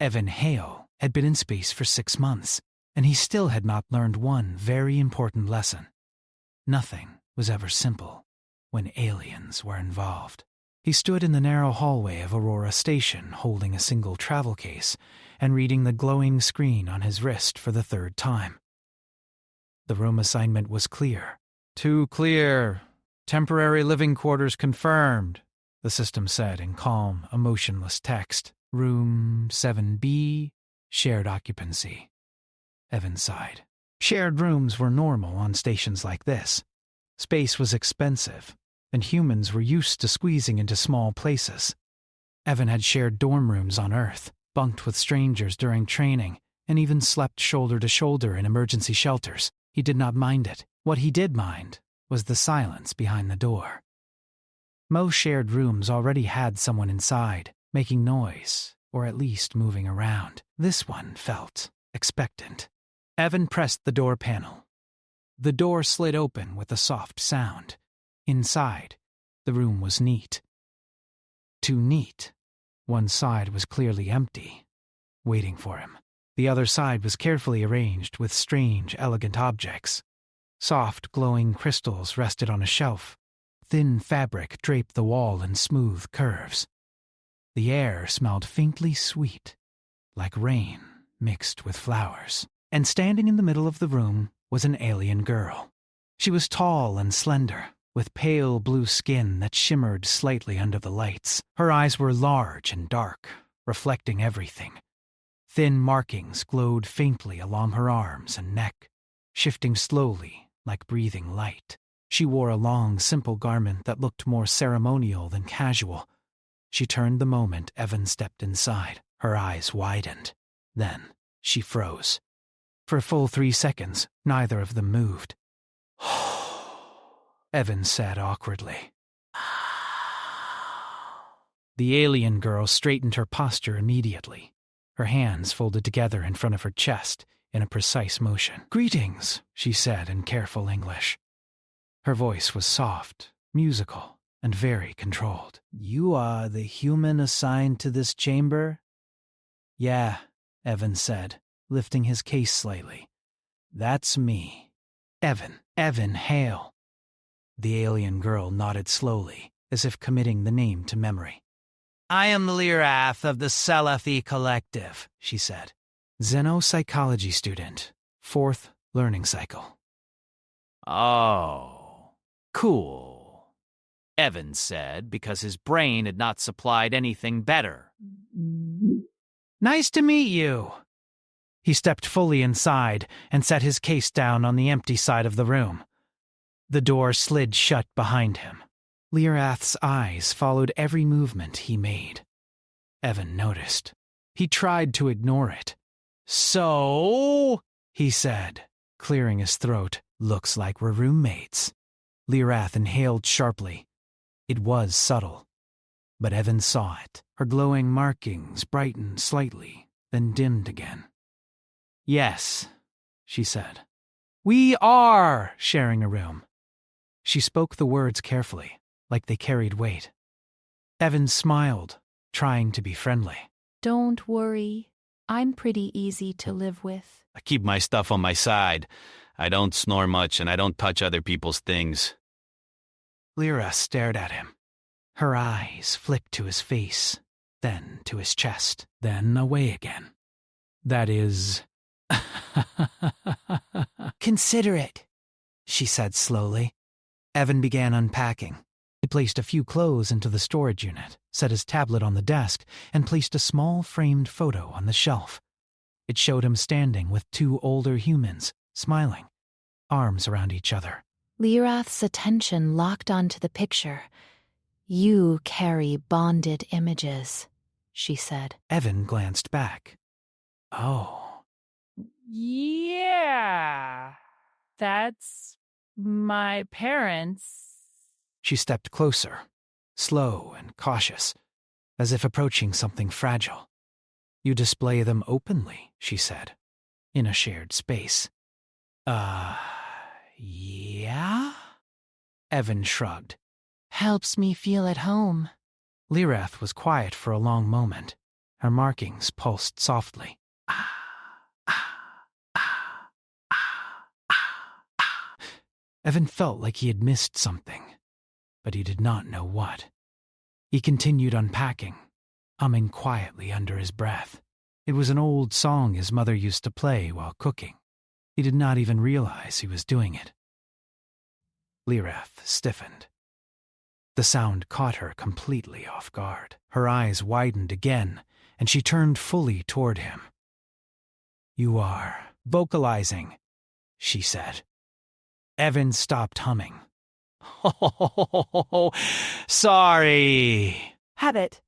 Evan Hale had been in space for 6 months, and he still had not learned one very important lesson. Nothing was ever simple when aliens were involved. He stood in the narrow hallway of Aurora Station holding a single travel case and reading the glowing screen on his wrist for the 3rd time. The room assignment was clear. "Too clear. Temporary living quarters confirmed," the system said in calm, emotionless text. "Room 7B, shared occupancy." Evan sighed. Shared rooms were normal on stations like this. Space was expensive, and humans were used to squeezing into small places. Evan had shared dorm rooms on Earth, bunked with strangers during training, and even slept shoulder to shoulder in emergency shelters. He did not mind it. What he did mind was the silence behind the door. Most shared rooms already had someone inside, making noise, or at least moving around. This one felt expectant. Evan pressed the door panel. The door slid open with a soft sound. Inside, the room was neat. Too neat. One side was clearly empty, waiting for him. The other side was carefully arranged with strange, elegant objects. Soft, glowing crystals rested on a shelf. Thin fabric draped the wall in smooth curves. The air smelled faintly sweet, like rain mixed with flowers. And standing in the middle of the room was an alien girl. She was tall and slender, with pale blue skin that shimmered slightly under the lights. Her eyes were large and dark, reflecting everything. Thin markings glowed faintly along her arms and neck, shifting slowly like breathing light. She wore a long, simple garment that looked more ceremonial than casual. She turned the moment Evan stepped inside. Her eyes widened. Then she froze. For a full 3 seconds, neither of them moved. Evan said awkwardly. The alien girl straightened her posture immediately. Her hands folded together in front of her chest in a precise motion. "Greetings," she said in careful English. Her voice was soft, musical, and very controlled. "You are the human assigned to this chamber?" "Yeah," Evan said, lifting his case slightly. "That's me. Evan Hale." The alien girl nodded slowly, as if committing the name to memory. "I am Lirath of the Scifi Collective," she said. Xenopsychology student, 4th learning cycle. "Oh, cool," Evan said, because his brain had not supplied anything better. "Nice to meet you." He stepped fully inside and set his case down on the empty side of the room. The door slid shut behind him. Lirath's eyes followed every movement he made. Evan noticed. He tried to ignore it. "So," he said, clearing his throat, "looks like we're roommates." Lirath inhaled sharply. It was subtle, but Evan saw it. Her glowing markings brightened slightly, then dimmed again. "Yes," she said. "We are sharing a room." She spoke the words carefully, like they carried weight. Evan smiled, trying to be friendly. "Don't worry. I'm pretty easy to live with." "I keep my stuff on my side. I don't snore much and I don't touch other people's things." Lyra stared at him. Her eyes flicked to his face, then to his chest, then away again. "That is..." "Considerate," she said slowly. Evan began unpacking. He placed a few clothes into the storage unit, set his tablet on the desk, and placed a small framed photo on the shelf. It showed him standing with 2 older humans, smiling, arms around each other. Lirath's attention locked onto the picture. "You carry bonded images," she said. Evan glanced back. "Oh." "Yeah, that's my parents." She stepped closer, slow and cautious, as if approaching something fragile. "You display them openly," she said, "in a shared space." Yeah?" Evan shrugged. "Helps me feel at home." Lirath was quiet for a long moment. Her markings pulsed softly. Evan felt like he had missed something, but he did not know what. He continued unpacking, humming quietly under his breath. It was an old song his mother used to play while cooking. He did not even realize he was doing it. Lirath stiffened. The sound caught her completely off guard. Her eyes widened again, and she turned fully toward him. "You are vocalizing," she said. Evan stopped humming. "Oh, sorry." Habit.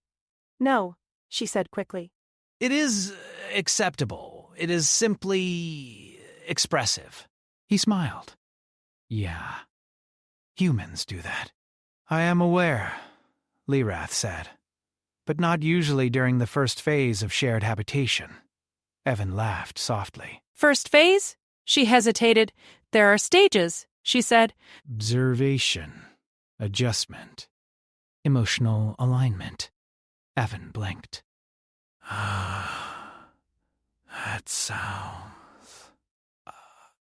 No, she said quickly. "It is acceptable. It is simply expressive." He smiled. "Yeah, humans do that." "I am aware," Lirath said, "but not usually during the first phase of shared habitation." Evan laughed softly. First phase? She hesitated. There are stages, she said. Observation, adjustment, emotional alignment. Evan blinked. That sounds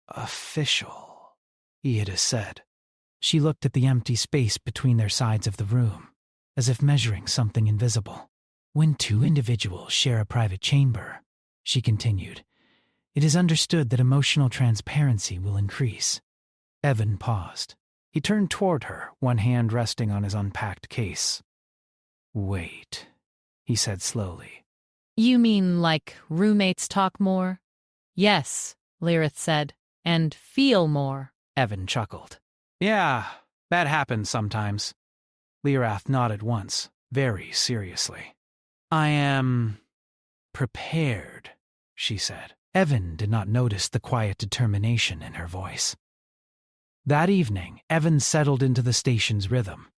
official, Iada said. She looked at the empty space between their sides of the room, as if measuring something invisible. "When two individuals share a private chamber," she continued, "it is understood that emotional transparency will increase." Evan paused. He turned toward her, one hand resting on his unpacked case. "Wait," he said slowly. You mean like roommates talk more? Yes, Lirith said, and feel more. Evan chuckled. "Yeah, that happens sometimes." Lirath nodded once, very seriously. "I am prepared," she said. Evan did not notice the quiet determination in her voice. That evening, Evan settled into the station's rhythm.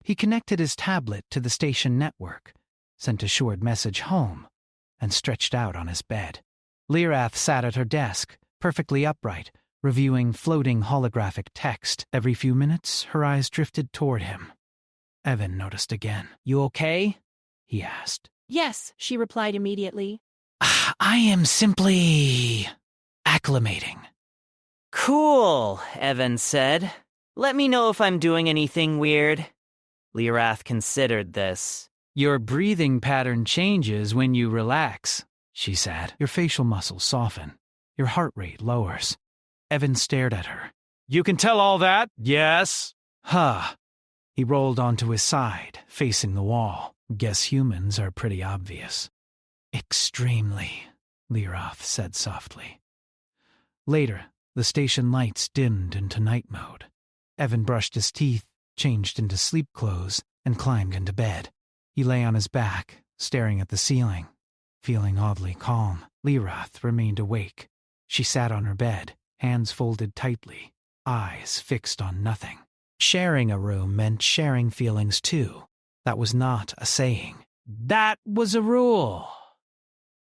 He connected his tablet to the station network, sent a short message home, and stretched out on his bed. Lirath sat at her desk, perfectly upright, reviewing floating holographic text. Every few minutes, her eyes drifted toward him. Evan noticed again. "You okay?" he asked. Yes, she replied immediately. "I am simply acclimating." Cool, Evan said. Let me know if I'm doing anything weird. Lirath considered this. "Your breathing pattern changes when you relax," she said. "Your facial muscles soften. Your heart rate lowers." Evan stared at her. "You can tell all that, yes?" "Huh." He rolled onto his side, facing the wall. "Guess humans are pretty obvious." "Extremely," Lirath said softly. Later, the station lights dimmed into night mode. Evan brushed his teeth, changed into sleep clothes, and climbed into bed. He lay on his back, staring at the ceiling, feeling oddly calm. Lirath remained awake. She sat on her bed, hands folded tightly, eyes fixed on nothing. Sharing a room meant sharing feelings too. That was not a saying. That was a rule.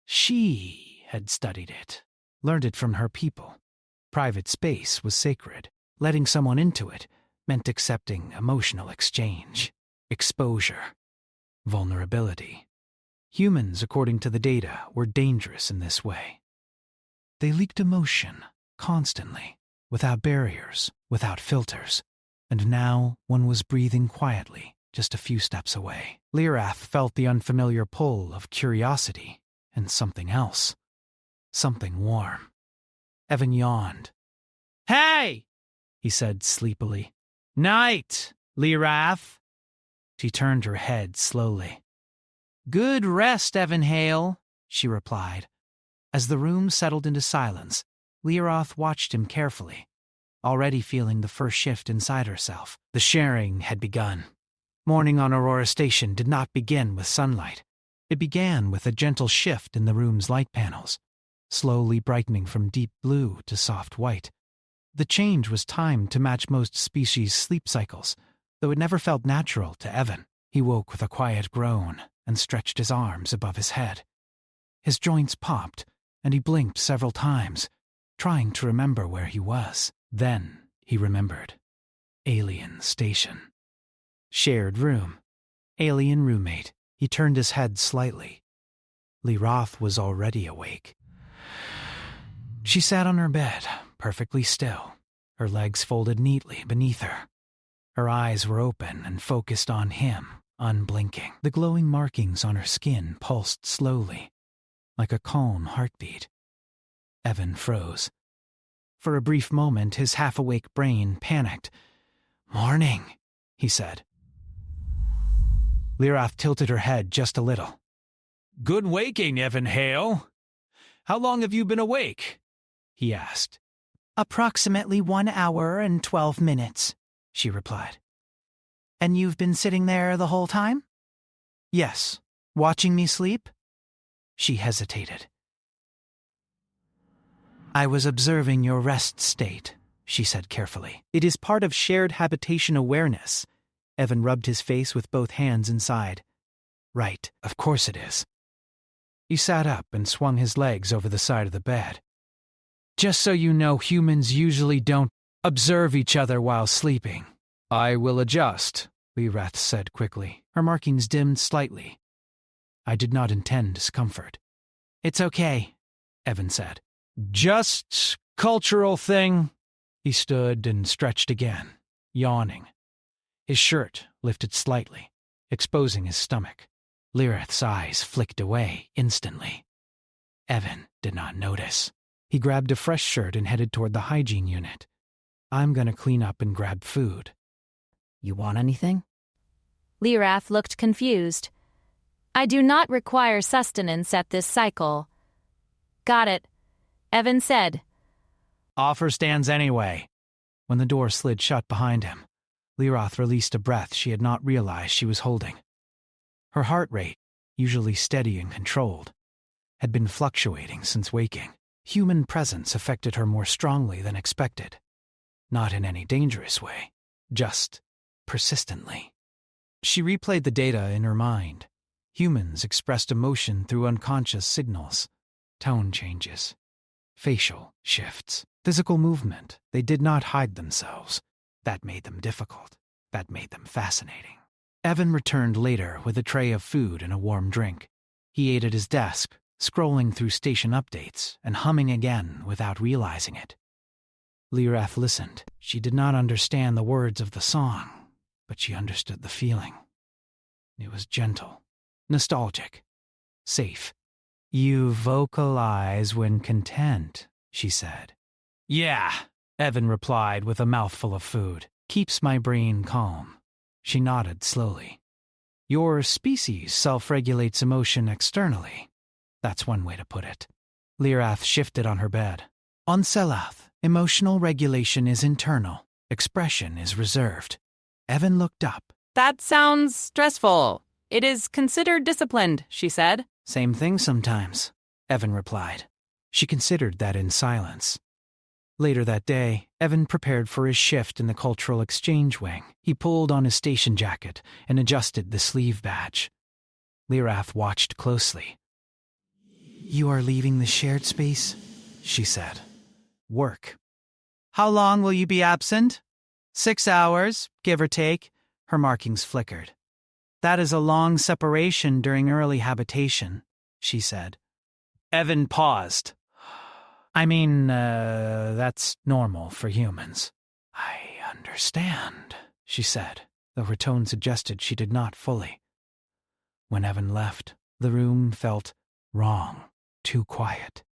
She had studied it, learned it from her people. Private space was sacred. Letting someone into it meant accepting emotional exchange, exposure, vulnerability. Humans, according to the data, were dangerous in this way. They leaked emotion, constantly, without barriers, without filters. And now one was breathing quietly, just a few steps away. Lirath felt the unfamiliar pull of curiosity and something else. Something warm. Evan yawned. "Hey!" he said sleepily. "Night, Lirath." She turned her head slowly. "Good rest, Evan Hale," she replied. As the room settled into silence, Lirath watched him carefully, already feeling the first shift inside herself. The sharing had begun. Morning on Aurora Station did not begin with sunlight. It began with a gentle shift in the room's light panels, slowly brightening from deep blue to soft white. The change was timed to match most species' sleep cycles, though it never felt natural to Evan. He woke with a quiet groan and stretched his arms above his head. His joints popped, and he blinked several times, trying to remember where he was. Then he remembered. Alien station. Shared room. Alien roommate. He turned his head slightly, Lee Roth was already awake. She sat on her bed, perfectly still, her legs folded neatly beneath her. Her eyes were open and focused on him, unblinking. The glowing markings on her skin pulsed slowly, like a calm heartbeat. Evan froze. For a brief moment, his half-awake brain panicked. "Morning," he said. Lyrath tilted her head just a little. "Good waking, Evan Hale. How long have you been awake?" he asked. "Approximately 1 hour and 12 minutes, she replied. "And you've been sitting there the whole time?" "Yes. Watching me sleep?" She hesitated. "I was observing your rest state," she said carefully. "It is part of shared habitation awareness." Evan rubbed his face with both hands and sighed. "Right, of course it is." He sat up and swung his legs over the side of the bed. "Just so you know, humans usually don't observe each other while sleeping." "I will adjust," Lyrath said quickly. Her markings dimmed slightly. "I did not intend discomfort." "It's okay," Evan said. "Just cultural thing." He stood and stretched again, yawning. His shirt lifted slightly, exposing his stomach. Lyrath's eyes flicked away instantly. Evan did not notice. He grabbed a fresh shirt and headed toward the hygiene unit. "I'm gonna clean up and grab food." You want anything? Lyrath looked confused. "I do not require sustenance at this cycle." "Got it," Evan said. "Offer stands anyway." When the door slid shut behind him, Lyrath released a breath she had not realized she was holding. Her heart rate, usually steady and controlled, had been fluctuating since waking. Human presence affected her more strongly than expected. Not in any dangerous way, just persistently. She replayed the data in her mind. Humans expressed emotion through unconscious signals, tone changes, facial shifts, physical movement. They did not hide themselves. That made them difficult. That made them fascinating. Evan returned later with a tray of food and a warm drink. He ate at his desk, scrolling through station updates and humming again without realizing it. Lyrath listened. She did not understand the words of the song, but she understood the feeling. It was gentle, nostalgic, safe. "You vocalize when content," she said. "Yeah," Evan replied with a mouthful of food. "Keeps my brain calm." She nodded slowly. "Your species self-regulates emotion externally. That's one way to put it." Lyrath shifted on her bed. "On Selath, emotional regulation is internal. Expression is reserved." Evan looked up. "That sounds stressful. It is considered disciplined," she said. "Same thing sometimes," Evan replied. She considered that in silence. Later that day, Evan prepared for his shift in the cultural exchange wing. He pulled on his station jacket and adjusted the sleeve badge. Lyrath watched closely. "You are leaving the shared space?" she said. "Work." "How long will you be absent?" 6 hours, give or take." Her markings flickered. "That is a long separation during early habitation," she said. Evan paused. That's normal for humans." "I understand," she said, though her tone suggested she did not fully. When Evan left, the room felt wrong, too quiet.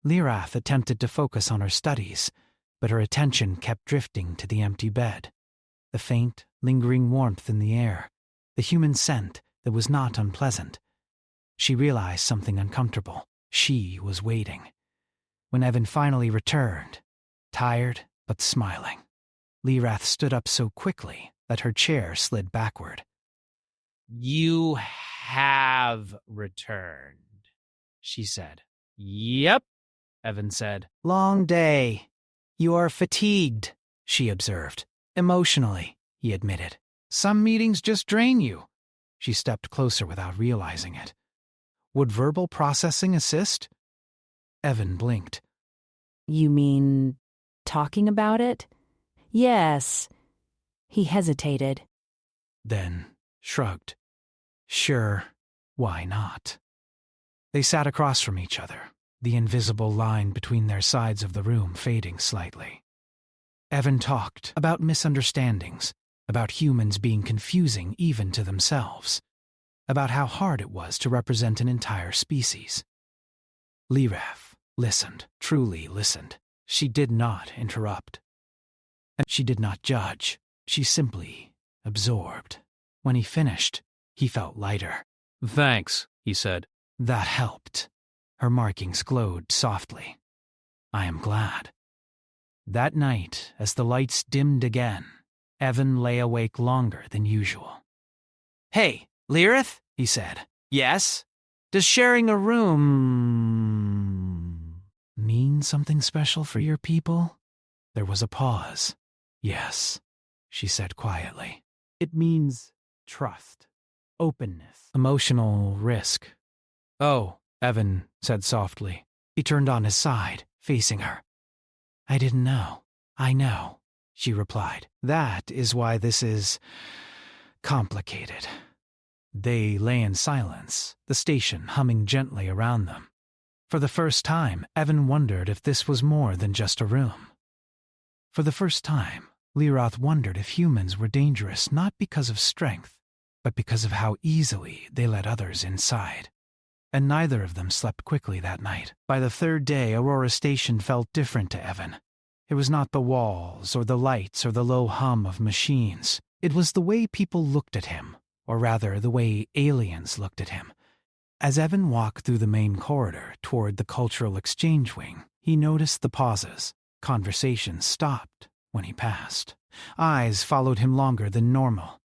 Lyrath attempted to focus on her studies, but her attention kept drifting to the empty bed. The faint, lingering warmth in the air, the human scent that was not unpleasant. She realized something uncomfortable. She was waiting. When Evan finally returned, tired but smiling, Lyrath stood up so quickly that her chair slid backward. "You have returned," she said. "Yep," Evan said. "Long day. You are fatigued," she observed. "Emotionally," he admitted. "Some meetings just drain you." She stepped closer without realizing it. "Would verbal processing assist?" Evan blinked. You mean talking about it? Yes. He hesitated. Then shrugged. "Sure, why not?" They sat across from each other, the invisible line between their sides of the room fading slightly. Evan talked about misunderstandings, about humans being confusing even to themselves, about how hard it was to represent an entire species. Lirath listened, truly listened. She did not interrupt. And she did not judge. She simply absorbed. When he finished, he felt lighter. "Thanks," he said. That helped. Her markings glowed softly. I am glad. That night, as the lights dimmed again, Evan lay awake longer than usual. Hey, Lirath, he said. Yes? Does sharing a room mean something special for your people? There was a pause. Yes, she said quietly. It means trust, openness. Emotional risk. Oh, Evan said softly. He turned on his side, facing her. I didn't know. I know, she replied. That is why this is complicated. They lay in silence, the station humming gently around them. For the first time, Evan wondered if this was more than just a room. For the first time, Lirath wondered if humans were dangerous not because of strength, but because of how easily they let others inside. And neither of them slept quickly that night. By the third day, Aurora Station felt different to Evan. It was not the walls or the lights or the low hum of machines. It was the way people looked at him, or rather the way aliens looked at him. As Evan walked through the main corridor toward the cultural exchange wing, he noticed the pauses. Conversations stopped when he passed. Eyes followed him longer than normal.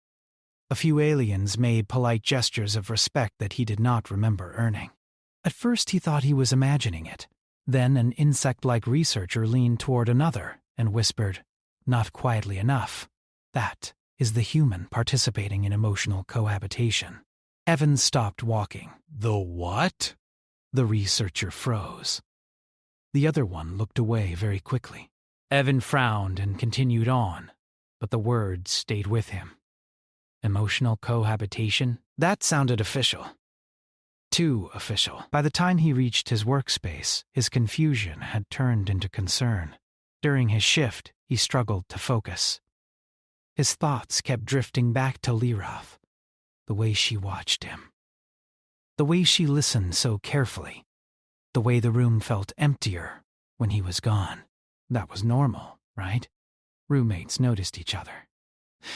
A few aliens made polite gestures of respect that he did not remember earning. At first he thought he was imagining it. Then an insect-like researcher leaned toward another and whispered, not quietly enough, "That is the human participating in emotional cohabitation." Evan stopped walking. "The what?" The researcher froze. The other one looked away very quickly. Evan frowned and continued on, but the words stayed with him. Emotional cohabitation? That sounded official. Too official. By the time he reached his workspace, his confusion had turned into concern. During his shift, he struggled to focus. His thoughts kept drifting back to Lirath, the way she watched him. The way she listened so carefully. The way the room felt emptier when he was gone. That was normal, right? Roommates noticed each other.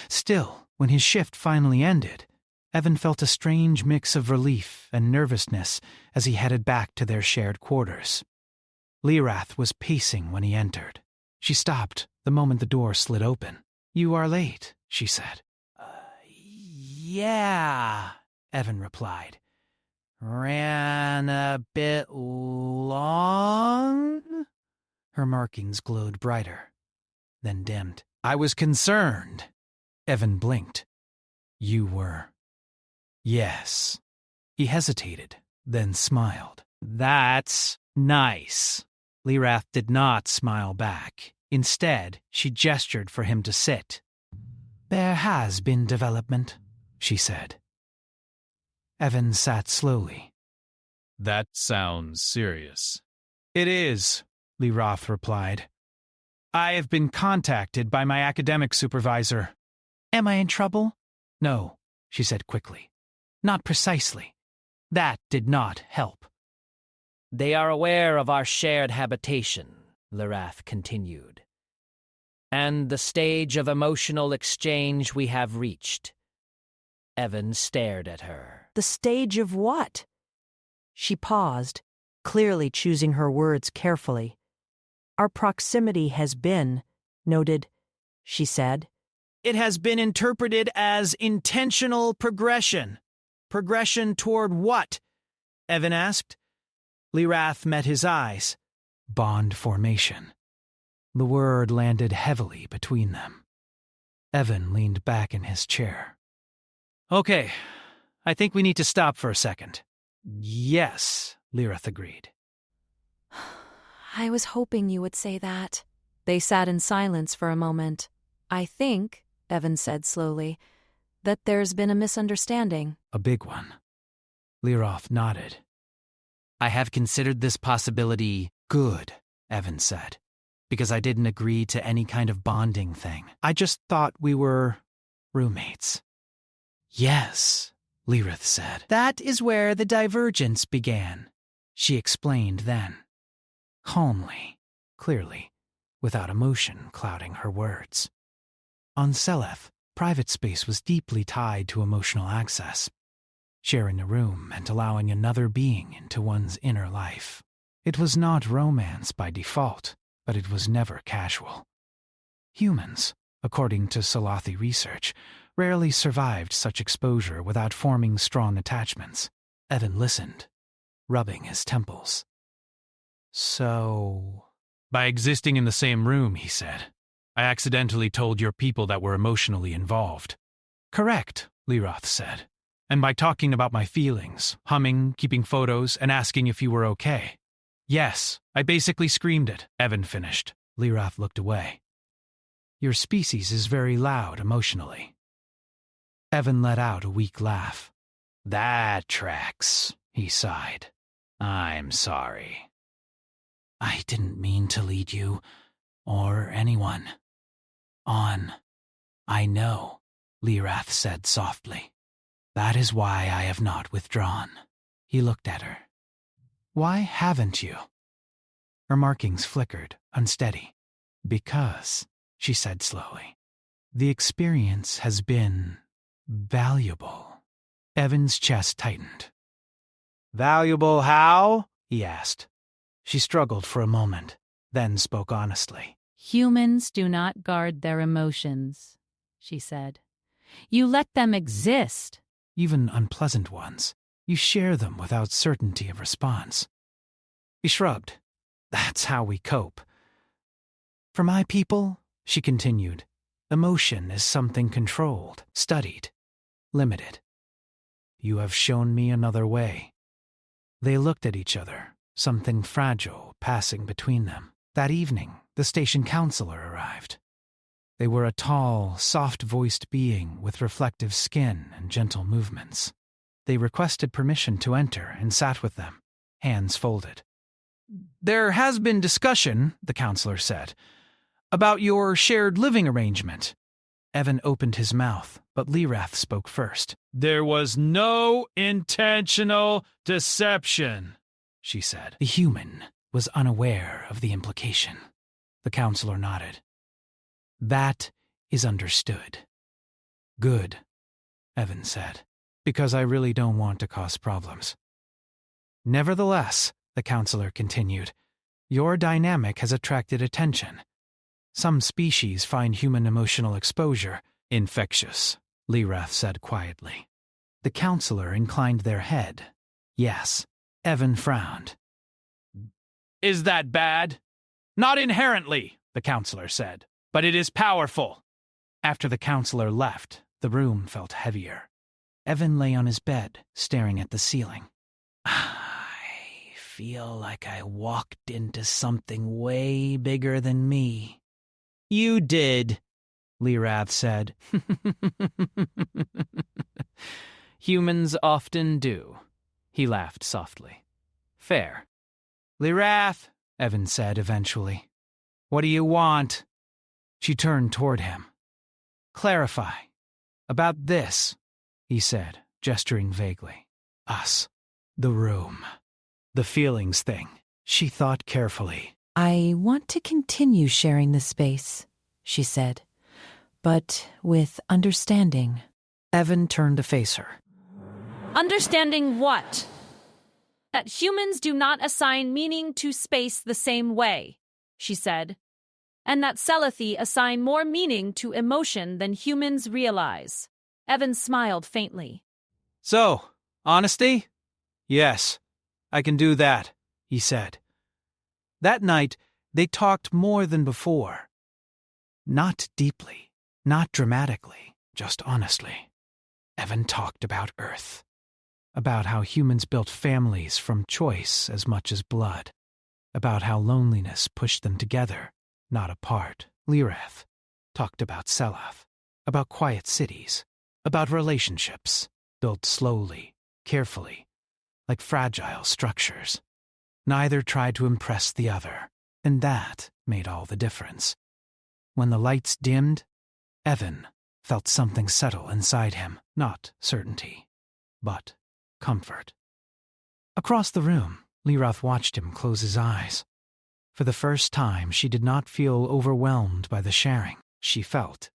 Still, when his shift finally ended, Evan felt a strange mix of relief and nervousness as he headed back to their shared quarters. Lirath was pacing when he entered. She stopped the moment the door slid open. "You are late," she said. Yeah, Evan replied. Ran a bit long? Her markings glowed brighter, then dimmed. "I was concerned." Evan blinked. "You were?" "Yes." He hesitated, then smiled. That's nice. Lirath did not smile back. Instead, she gestured for him to sit. "There has been development," she said. Evan sat slowly. That sounds serious. "It is," Lirath replied. "I have been contacted by my academic supervisor." "Am I in trouble?" "No," she said quickly. "Not precisely. That did not help." They are aware of our shared habitation, Lirath continued, and the stage of emotional exchange we have reached. Evan stared at her. The stage of what? She paused, clearly choosing her words carefully. Our proximity has been noted, she said. It has been interpreted as intentional progression. Progression toward what? Evan asked. Lirath met his eyes. Bond formation. The word landed heavily between them. Evan leaned back in his chair. "Okay, I think we need to stop for a second." "Yes," Lirath agreed. I was hoping you would say that. They sat in silence for a moment. "I think," Evan said slowly, "that there's been a misunderstanding." "A big one." Lirath nodded. I have considered this possibility good, Evan said, because I didn't agree to any kind of bonding thing. I just thought we were roommates. Yes, Lirith said. That is where the divergence began, she explained then. Calmly, clearly, without emotion clouding her words. On Seleth, private space was deeply tied to emotional access. Sharing a room meant allowing another being into one's inner life. It was not romance by default, but it was never casual. Humans, according to Salathi research, rarely survived such exposure without forming strong attachments. Evan listened, rubbing his temples. So, by existing in the same room, he said, I accidentally told your people that we're emotionally involved. Correct, Liroth said. And by talking about my feelings, humming, keeping photos, and asking if you were okay. Yes, I basically screamed it, Evan finished. Liroth looked away. Your species is very loud emotionally. Evan let out a weak laugh. That tracks, he sighed. I'm sorry. I didn't mean to lead you, or anyone, on. I know, Lirath said softly. That is why I have not withdrawn. He looked at her. Why haven't you? Her markings flickered, unsteady. Because, she said slowly, the experience has been valuable. Evan's chest tightened. Valuable how? He asked. She struggled for a moment, then spoke honestly. Humans do not guard their emotions, she said. You let them exist. Even unpleasant ones. You share them without certainty of response. He shrugged. That's how we cope. For my people, she continued, emotion is something controlled, studied, limited. You have shown me another way. They looked at each other, something fragile passing between them. That evening, the station counselor arrived. They were a tall, soft-voiced being with reflective skin and gentle movements. They requested permission to enter and sat with them, hands folded. There has been discussion, the counselor said, about your shared living arrangement. Evan opened his mouth, but Lirath spoke first. There was no intentional deception, she said. The human was unaware of the implication. The counselor nodded. That is understood. Good, Evan said, because I really don't want to cause problems. Nevertheless, the counselor continued, your dynamic has attracted attention. Some species find human emotional exposure infectious, Lirath said quietly. The counselor inclined their head. Yes. Evan frowned. Is that bad? Not inherently, the counselor said, but it is powerful. After the counselor left, the room felt heavier. Evan lay on his bed, staring at the ceiling. I feel like I walked into something way bigger than me. You did, Lirath said. Humans often do, he laughed softly. Fair. Lirath, Evan said eventually. What do you want? She turned toward him. Clarify. About this, he said, gesturing vaguely. Us. The room. The feelings thing. She thought carefully. I want to continue sharing the space, she said, but with understanding. Evan turned to face her. Understanding what? That humans do not assign meaning to space the same way, she said, and that Selathi assign more meaning to emotion than humans realize. Evan smiled faintly. So, honesty? Yes, I can do that, he said. That night, they talked more than before. Not deeply, not dramatically, just honestly. Evan talked about Earth. About how humans built families from choice as much as blood. About how loneliness pushed them together, not apart. Lirath talked about Selath, about quiet cities, about relationships, built slowly, carefully, like fragile structures. Neither tried to impress the other, and that made all the difference. When the lights dimmed, Evan felt something settle inside him, not certainty, but comfort. Across the room, Lirath watched him close his eyes. For the first time, she did not feel overwhelmed by the sharing. She felt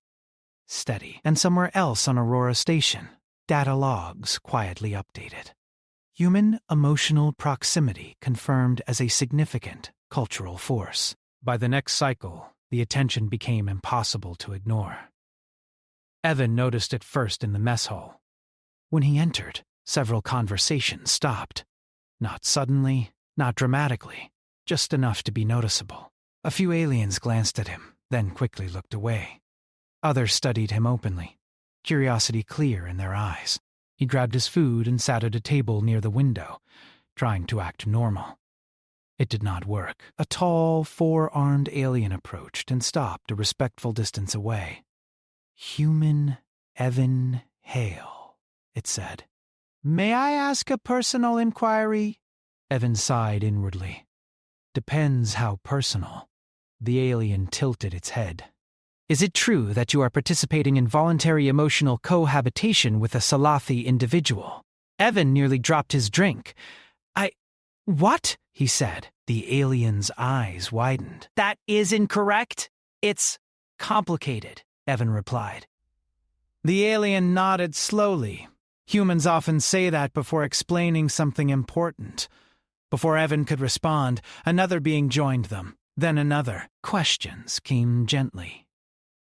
steady. And somewhere else on Aurora Station, data logs quietly updated. Human emotional proximity confirmed as a significant cultural force. By the next cycle, the attention became impossible to ignore. Evan noticed it first in the mess hall. When he entered, several conversations stopped. Not suddenly, not dramatically, just enough to be noticeable. A few aliens glanced at him, then quickly looked away. Others studied him openly, curiosity clear in their eyes. He grabbed his food and sat at a table near the window, trying to act normal. It did not work. A tall, four-armed alien approached and stopped a respectful distance away. "Human Evan Hale," it said. "May I ask a personal inquiry?" Evan sighed inwardly. "Depends how personal." The alien tilted its head. "Is it true that you are participating in voluntary emotional cohabitation with a Salathi individual?" Evan nearly dropped his drink. What?" he said. The alien's eyes widened. "That is incorrect. It's complicated," Evan replied. The alien nodded slowly. Humans often say that before explaining something important. Before Evan could respond, another being joined them, then another. Questions came gently,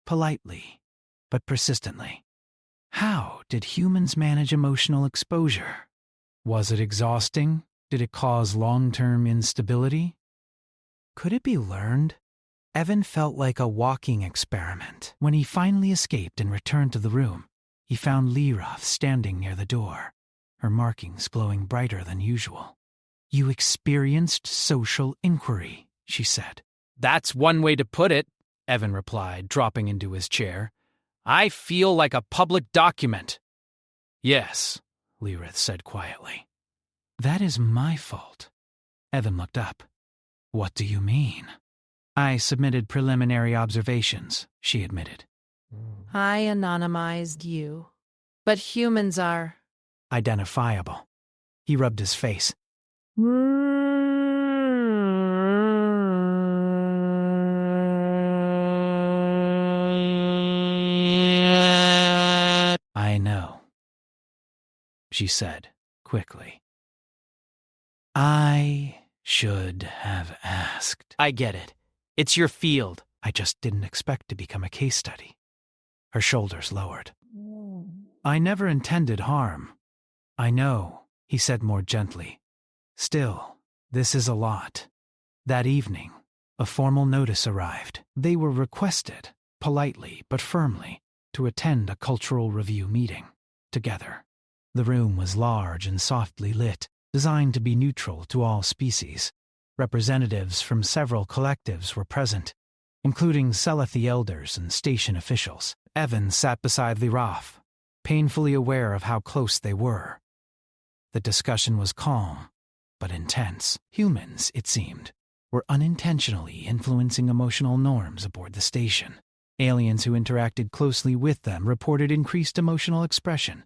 politely, but persistently. How did humans manage emotional exposure? Was it exhausting? Did it cause long-term instability? Could it be learned? Evan felt like a walking experiment. When he finally escaped and returned to the room, he found Lirath standing near the door, her markings glowing brighter than usual. "You experienced social inquiry," she said. "That's one way to put it," Evan replied, dropping into his chair. "I feel like a public document." "Yes," Lirath said quietly. "That is my fault." Evan looked up. "What do you mean?" "I submitted preliminary observations," she admitted. I anonymized you. But humans are identifiable. He rubbed his face. "I know," she said quickly. "I should have asked." "I get it. It's your field." "I just didn't expect to become a case study." Her shoulders lowered. "I never intended harm." "I know," he said more gently. "Still, this is a lot." That evening, a formal notice arrived. They were requested, politely but firmly, to attend a cultural review meeting together. The room was large and softly lit, designed to be neutral to all species. Representatives from several collectives were present, including Salathi elders and station officials. Evan sat beside Lirath, painfully aware of how close they were. The discussion was calm, but intense. Humans, it seemed, were unintentionally influencing emotional norms aboard the station. Aliens who interacted closely with them reported increased emotional expression,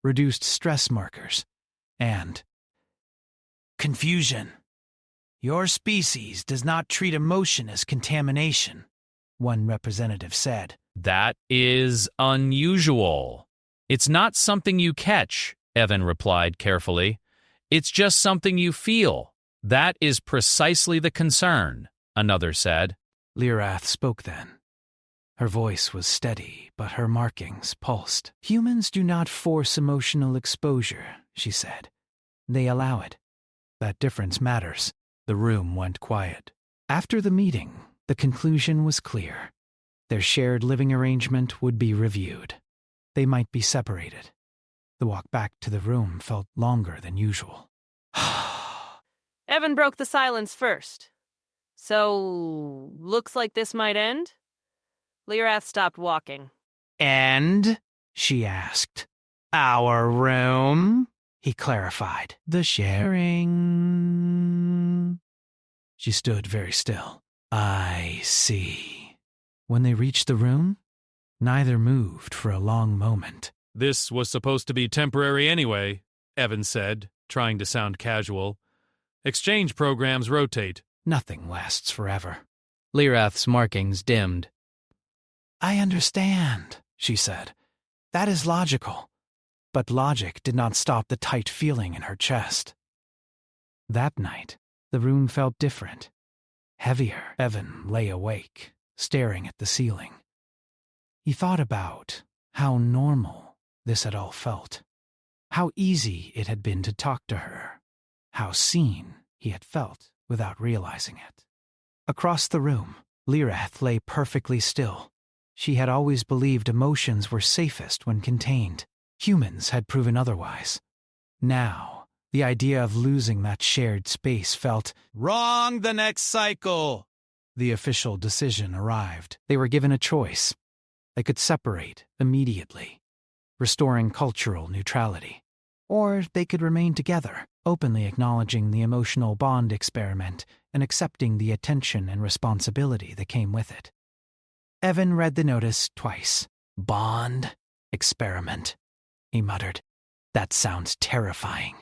reduced stress markers, and confusion. "Your species does not treat emotion as contamination," one representative said. "That is unusual. It's not something you catch," Evan replied carefully. "It's just something you feel. That is precisely the concern," another said. Lirath spoke then. Her voice was steady, but her markings pulsed. "Humans do not force emotional exposure," she said. "They allow it. That difference matters." The room went quiet. After the meeting, the conclusion was clear. Their shared living arrangement would be reviewed. They might be separated. The walk back to the room felt longer than usual. Evan broke the silence first. "So, looks like this might end?" Lirath stopped walking. "And?" she asked. "Our room?" he clarified. "The sharing." She stood very still. I see. When they reached the room, neither moved for a long moment. This was supposed to be temporary anyway, Evan said, trying to sound casual. Exchange programs rotate. Nothing lasts forever. Lyrath's markings dimmed. I understand, she said. That is logical. But logic did not stop the tight feeling in her chest. That night, the room felt different. Heavier. Evan lay awake, staring at the ceiling. He thought about how normal this had all felt. How easy it had been to talk to her. How seen he had felt without realizing it. Across the room, Lyrath lay perfectly still. She had always believed emotions were safest when contained. Humans had proven otherwise. Now, the idea of losing that shared space felt Wrong the next cycle. The official decision arrived. They were given a choice. They could separate immediately, restoring cultural neutrality. Or they could remain together, openly acknowledging the emotional bond experiment and accepting the attention and responsibility that came with it. Evan read the notice twice. Bond experiment, he muttered. That sounds terrifying.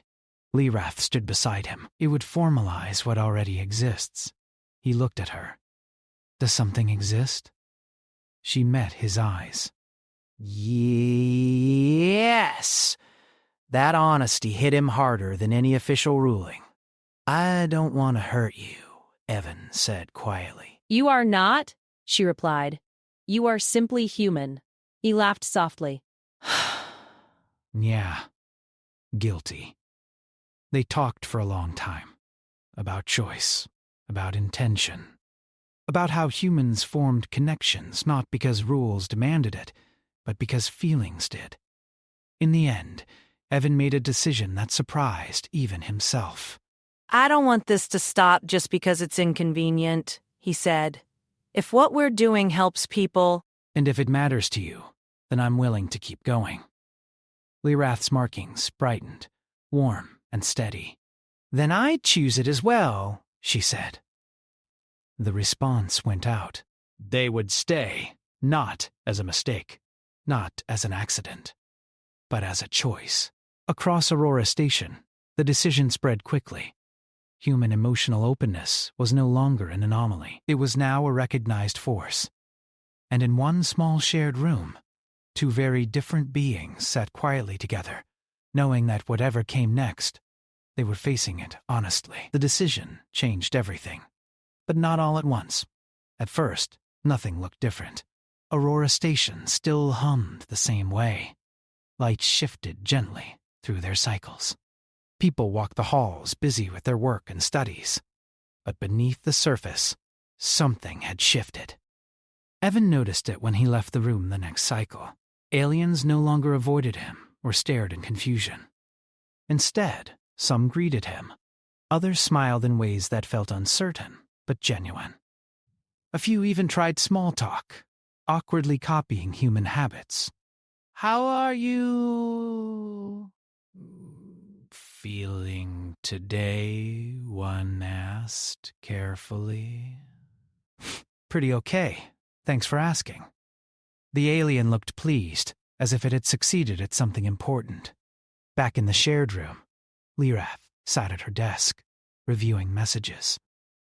Lyrath stood beside him. It would formalize what already exists. He looked at her. Does something exist? She met his eyes. Yes! That honesty hit him harder than any official ruling. I don't want to hurt you, Evan said quietly. You are not, she replied. You are simply human. He laughed softly. Yeah, guilty. They talked for a long time. About choice, about intention, about how humans formed connections not because rules demanded it, but because feelings did. In the end, Evan made a decision that surprised even himself. I don't want this to stop just because it's inconvenient, he said. If what we're doing helps people... And if it matters to you, then I'm willing to keep going. Lyrath's markings brightened, warm and steady. Then I'd choose it as well, she said. The response went out. They would stay, not as a mistake, not as an accident, but as a choice. Across Aurora Station, the decision spread quickly. Human emotional openness was no longer an anomaly. It was now a recognized force. And in one small shared room, two very different beings sat quietly together, knowing that whatever came next, they were facing it honestly. The decision changed everything, but not all at once. At first, nothing looked different. Aurora Station still hummed the same way. Lights shifted gently through their cycles. People walked the halls busy with their work and studies. But beneath the surface, something had shifted. Evan noticed it when he left the room the next cycle. Aliens no longer avoided him or stared in confusion. Instead, some greeted him. Others smiled in ways that felt uncertain but genuine. A few even tried small talk, awkwardly copying human habits. How are you feeling today? One asked carefully. Pretty okay. Thanks for asking. The alien looked pleased, as if it had succeeded at something important. Back in the shared room, Lyrath sat at her desk, reviewing messages.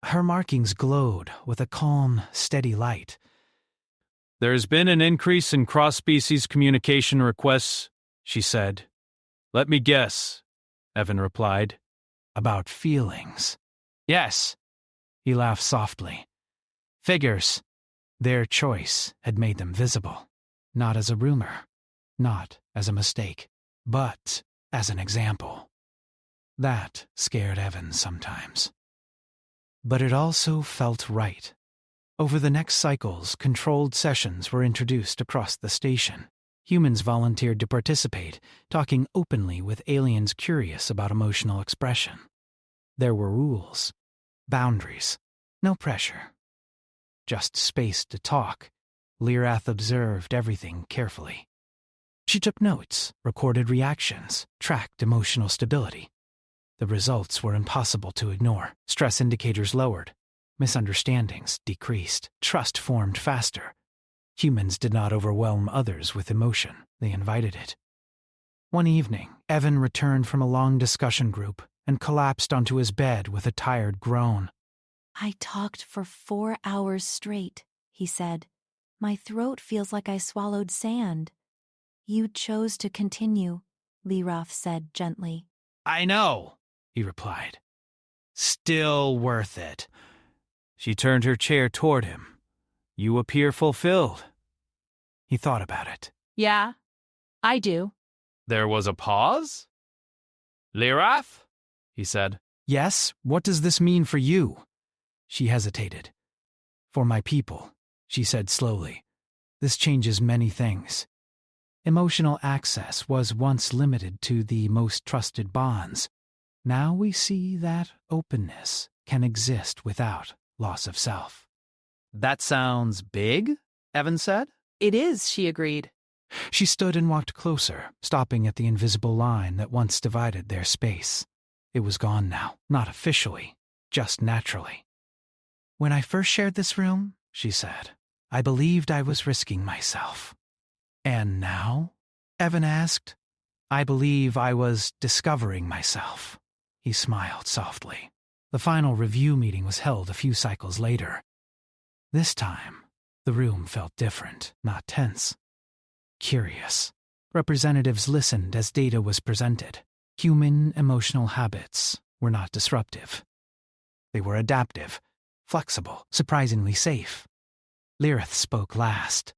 Her markings glowed with a calm, steady light. There's been an increase in cross-species communication requests, she said. Let me guess, Evan replied. About feelings. Yes, he laughed softly. Figures. Their choice had made them visible, not as a rumor, not as a mistake, but as an example. That scared Evan sometimes. But it also felt right. Over the next cycles, controlled sessions were introduced across the station. Humans volunteered to participate, talking openly with aliens curious about emotional expression. There were rules, boundaries, no pressure. Just space to talk. Lyrath observed everything carefully. She took notes, recorded reactions, tracked emotional stability. The results were impossible to ignore. Stress indicators lowered. Misunderstandings decreased. Trust formed faster. Humans did not overwhelm others with emotion. They invited it. One evening, Evan returned from a long discussion group and collapsed onto his bed with a tired groan. I talked for 4 hours straight, he said. My throat feels like I swallowed sand. You chose to continue, Lirath said gently. I know, he replied. Still worth it. She turned her chair toward him. You appear fulfilled. He thought about it. Yeah, I do. There was a pause? Lirath? He said. Yes, what does this mean for you? She hesitated. For my people, she said slowly. This changes many things. Emotional access was once limited to the most trusted bonds. Now we see that openness can exist without loss of self. That sounds big, Evan said. It is, she agreed. She stood and walked closer, stopping at the invisible line that once divided their space. It was gone now, not officially, just naturally. When I first shared this room, she said, I believed I was risking myself. And now? Evan asked. I believe I was discovering myself. He smiled softly. The final review meeting was held a few cycles later. This time, the room felt different, not tense. Curious. Representatives listened as data was presented. Human emotional habits were not disruptive. They were adaptive, flexible, surprisingly safe. Lirath spoke last.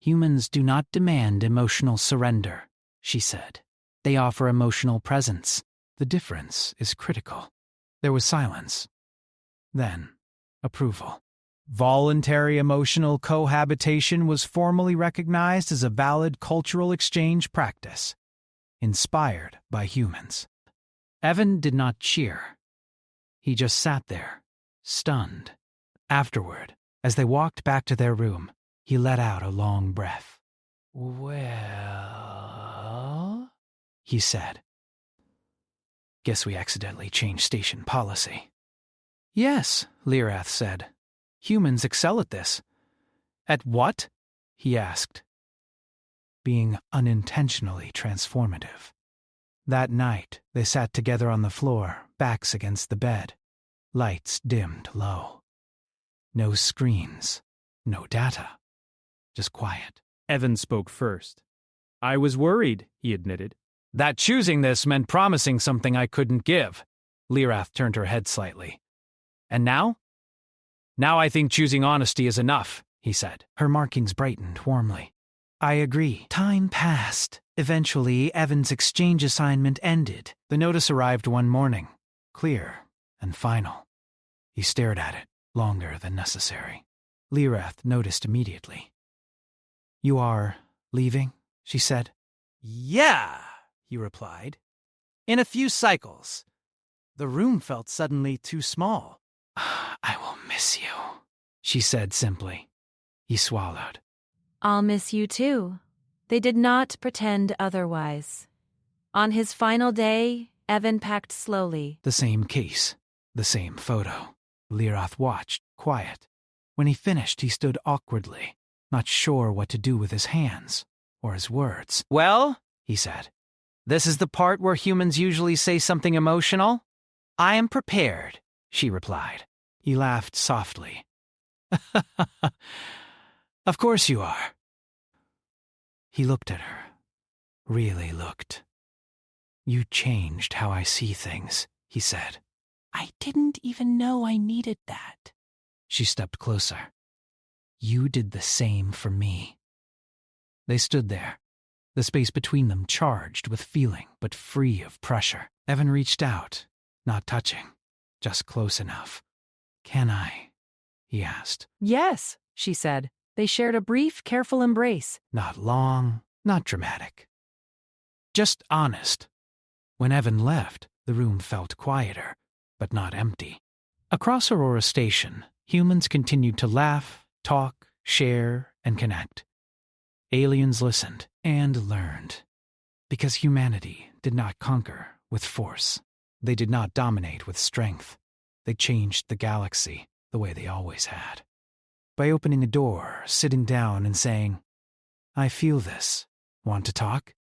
Humans do not demand emotional surrender, she said. They offer emotional presence. The difference is critical. There was silence. Then, approval. Voluntary emotional cohabitation was formally recognized as a valid cultural exchange practice, inspired by humans. Evan did not cheer. He just sat there, stunned. Afterward, as they walked back to their room, he let out a long breath. Well, he said. Guess we accidentally changed station policy. Yes, Lirath said. Humans excel at this. At what? He asked. Being unintentionally transformative. That night, they sat together on the floor, backs against the bed. Lights dimmed low. No screens, no data. Just quiet. Evan spoke first. I was worried, he admitted. That choosing this meant promising something I couldn't give. Lirath turned her head slightly. And now? Now I think choosing honesty is enough, he said. Her markings brightened warmly. I agree. Time passed. Eventually, Evan's exchange assignment ended. The notice arrived one morning, clear and final. He stared at it, longer than necessary. Lirath noticed immediately. You are leaving, she said. Yeah, he replied. In a few cycles. The room felt suddenly too small. I will miss you, she said simply. He swallowed. I'll miss you too. They did not pretend otherwise. On his final day, Evan packed slowly. The same case, the same photo. Lirath watched, quiet. When he finished, he stood awkwardly, not sure what to do with his hands or his words. Well, he said, this is the part where humans usually say something emotional. I am prepared, she replied. He laughed softly. Of course you are. He looked at her. Really looked. You changed how I see things, he said. I didn't even know I needed that. She stepped closer. You did the same for me. They stood there, the space between them charged with feeling but free of pressure. Evan reached out, not touching, just close enough. Can I? He asked. Yes, she said. They shared a brief, careful embrace. Not long, not dramatic. Just honest. When Evan left, the room felt quieter, but not empty. Across Aurora Station, humans continued to laugh, talk, share, and connect. Aliens listened and learned. Because humanity did not conquer with force. They did not dominate with strength. They changed the galaxy the way they always had. By opening a door, sitting down and saying, "I feel this. Want to talk?"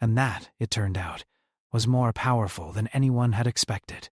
And that, it turned out, was more powerful than anyone had expected.